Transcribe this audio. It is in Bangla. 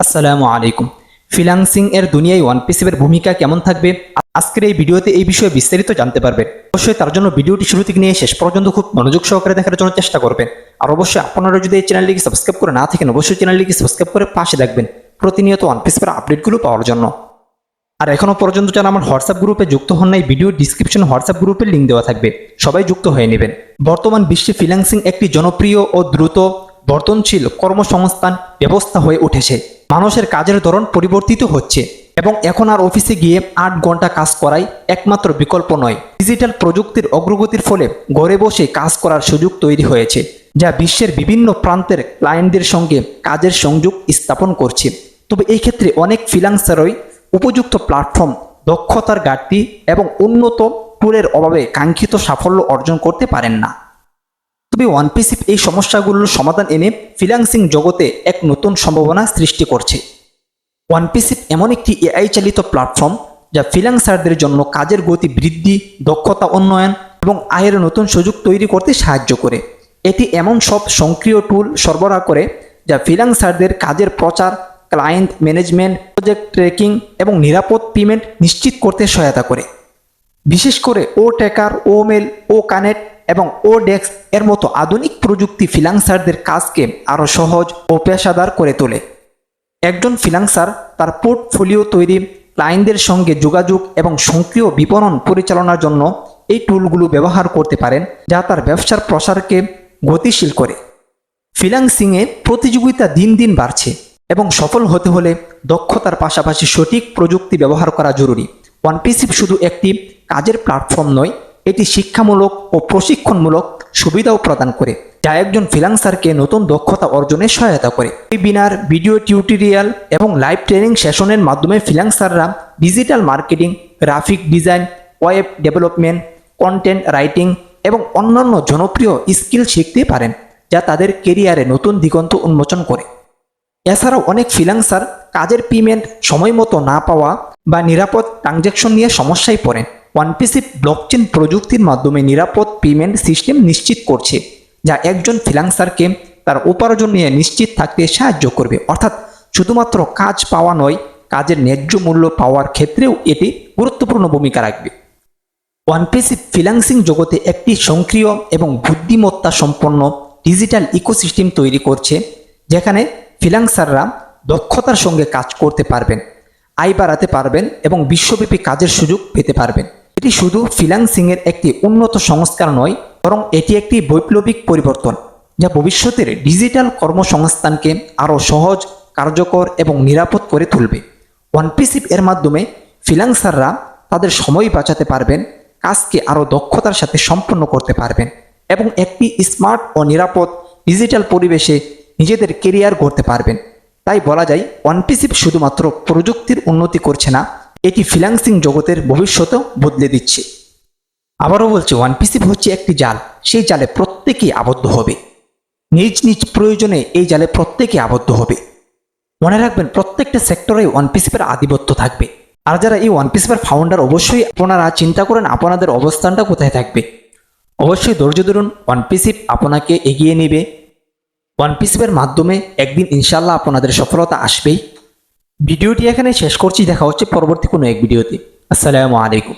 আসসালামু আলাইকুম। ফ্রিল্যান্সিং এর দুনিয়ায় ওয়ানপিসিপের ভূমিকা কেমন থাকবে আজকের এই ভিডিওতে এই বিষয়ে বিস্তারিত জানতে পারবেন। অবশ্যই তার জন্য ভিডিওটি শুরু থেকে নিয়ে শেষ পর্যন্ত খুব মনোযোগ সহকারে দেখার জন্য চেষ্টা করবেন। আর অবশ্যই আপনারা যদি এই চ্যানেলটিকে সাবস্ক্রাইব করে না থাকেন অবশ্যই চ্যানেলটিকে সাবস্ক্রাইব করে পাশে রাখবেন প্রতিনিয়ত ওয়ানপিসিপের আপডেটগুলো পাওয়ার জন্য। আর এখনো পর্যন্ত যারা আমার হোয়াটসঅ্যাপ গ্রুপে যুক্ত হন নাই, ভিডিও ডিসক্রিপশনে হোয়াটসঅ্যাপ গ্রুপের লিঙ্ক দেওয়া থাকবে, সবাই যুক্ত হয়ে নেবেন। বর্তমান বিশ্বে ফ্রিল্যান্সিং একটি জনপ্রিয় ও দ্রুত বর্ধনশীল কর্মসংস্থান ব্যবস্থা হয়ে উঠেছে। মানুষের কাজের ধরন পরিবর্তিত হচ্ছে এবং এখন আর অফিসে গিয়ে 8 ঘন্টা কাজ করাই একমাত্র বিকল্প নয়। ডিজিটাল প্রযুক্তির অগ্রগতির ফলে ঘরে বসে কাজ করার সুযোগ তৈরি হয়েছে, যা বিশ্বের বিভিন্ন প্রান্তের ক্লায়েন্টদের সঙ্গে কাজের সংযোগ স্থাপন করছে। তবে এই ক্ষেত্রে অনেক ফ্রিল্যান্সারই উপযুক্ত প্ল্যাটফর্ম, দক্ষতার ঘাটতি এবং উন্নত টুলের অভাবে কাঙ্ক্ষিত সাফল্য অর্জন করতে পারেন না। তবে ওয়ানপিসিপ এই সমস্যাগুলোর সমাধান এনে ফ্রিল্যান্সিং জগতে এক নতুন সম্ভাবনা সৃষ্টি করছে। ওয়ানপিসিপ এমন একটি এআই চালিত প্ল্যাটফর্ম যা ফ্রিল্যান্সারদের জন্য কাজের গতি বৃদ্ধি, দক্ষতা উন্নয়ন এবং আয়ের নতুন সুযোগ তৈরি করতে সাহায্য করে। এটি এমন সব সক্রিয় টুল সরবরাহ করে যা ফ্রিল্যান্সারদের কাজের প্রচার, ক্লায়েন্ট ম্যানেজমেন্ট, প্রজেক্ট ট্র্যাকিং এবং নিরাপদ পেমেন্ট নিশ্চিত করতে সহায়তা করে। বিশেষ করে ও ট্র্যাকার, ও মেল, ও কানেক্ট এবং ও ডেস্ক এর মতো আধুনিক প্রযুক্তি ফ্রিল্যান্সারদের কাজকে আরও সহজ ও পেশাদার করে তোলে। একজন ফ্রিল্যান্সার তার পোর্টফোলিও তৈরি, ক্লায়েন্টদের সঙ্গে যোগাযোগ এবং সক্রিয় বিপণন পরিচালনার জন্য এই টুলগুলো ব্যবহার করতে পারেন, যা তার ব্যবসার প্রসারকে গতিশীল করে। ফ্রিল্যান্সিংয়ে প্রতিযোগিতা দিন দিন বাড়ছে এবং সফল হতে হলে দক্ষতার পাশাপাশি সঠিক প্রযুক্তি ব্যবহার করা জরুরি। ওয়ানপিসিপ শুধু একটি কাজের প্ল্যাটফর্ম নয়, এটি শিক্ষামূলক ও প্রশিক্ষণমূলক সুবিধাও প্রদান করে, যা একজন ফ্রিল্যান্সারকে নতুন দক্ষতা অর্জনে সহায়তা করে। ওয়েবিনার, ভিডিও টিউটোরিয়াল এবং লাইভ ট্রেনিং সেশনের মাধ্যমে ফ্রিল্যান্সাররা digital marketing, graphic design, web development, content writing এবং অন্যান্য জনপ্রিয় স্কিল শিখতে পারেন, যা তাদের কেরিয়ারে নতুন দিগন্ত উন্মোচন করে। এছাড়াও অনেক ফ্রিল্যান্সার কাজের পেমেন্ট সময় মতো না পাওয়া বা নিরাপদ ট্রানজ্যাকশন নিয়ে সমস্যায় পড়েন। ওয়ানপিসিপ ব্লকচেন প্রযুক্তির মাধ্যমে নিরাপদ পেমেন্ট সিস্টেম নিশ্চিত করছে, যা একজন ফ্রিল্যান্সারকে তার উপার্জন নিয়ে নিশ্চিত থাকতে সাহায্য করবে। অর্থাৎ শুধুমাত্র কাজ পাওয়া নয়, কাজের ন্যায্য মূল্য পাওয়ার ক্ষেত্রেও এটি গুরুত্বপূর্ণ ভূমিকা রাখবে। ওয়ানপিসিপ ফ্রিল্যান্সিং জগতে একটি সক্রিয় এবং বুদ্ধিমত্তা সম্পন্ন ডিজিটাল ইকোসিস্টেম তৈরি করছে, যেখানে ফ্রিল্যান্সাররা দক্ষতার সঙ্গে কাজ করতে পারবেন, আয় বাড়াতে পারবেন এবং বিশ্বব্যাপী কাজের সুযোগ পেতে পারবেন। এটি শুধু ফ্রিল্যান্সিংয়ের একটি উন্নত সংস্কার নয়, বরং এটি একটি বৈপ্লবিক পরিবর্তন, যা ভবিষ্যতের ডিজিটাল কর্মসংস্থানকে আরও সহজ, কার্যকর এবং নিরাপদ করে তুলবে। ওয়ানপিসিপ এর মাধ্যমে ফ্রিল্যান্সাররা তাদের সময় বাঁচাতে পারবেন, কাজকে আরও দক্ষতার সাথে সম্পন্ন করতে পারবেন এবং একটি স্মার্ট ও নিরাপদ ডিজিটাল পরিবেশে নিজেদের কেরিয়ার গড়তে পারবেন। তাই বলা যায় ওয়ানপিসিপ শুধুমাত্র প্রযুক্তির উন্নতি করছে না, এটি ফ্রিল্যান্সিং জগতের ভবিষ্যতেও বদলে দিচ্ছে। আবারও বলছি, ওয়ানপিসিপ হচ্ছে একটি জাল, সেই জালে প্রত্যেকেই আবদ্ধ হবে। নিজ নিজ প্রয়োজনে এই জালে প্রত্যেকে আবদ্ধ হবে। মনে রাখবেন, প্রত্যেকটা সেক্টরে ওয়ানপিসিপের আধিপত্য থাকবে। আর যারা এই ওয়ানপিসিপের ফাউন্ডার, অবশ্যই আপনারা চিন্তা করেন আপনাদের অবস্থানটা কোথায় থাকবে। অবশ্যই ধৈর্য ধরুন, ওয়ানপিসিপ আপনাকে এগিয়ে নেবে। ওয়ানপিসিপের মাধ্যমে একদিন ইনশাল্লাহ আপনাদের সফলতা আসবেই। ভিডিওটি এখানে শেষ করছি, দেখা হচ্ছে পরবর্তী কোনো এক ভিডিওতে। আসসালামু আলাইকুম।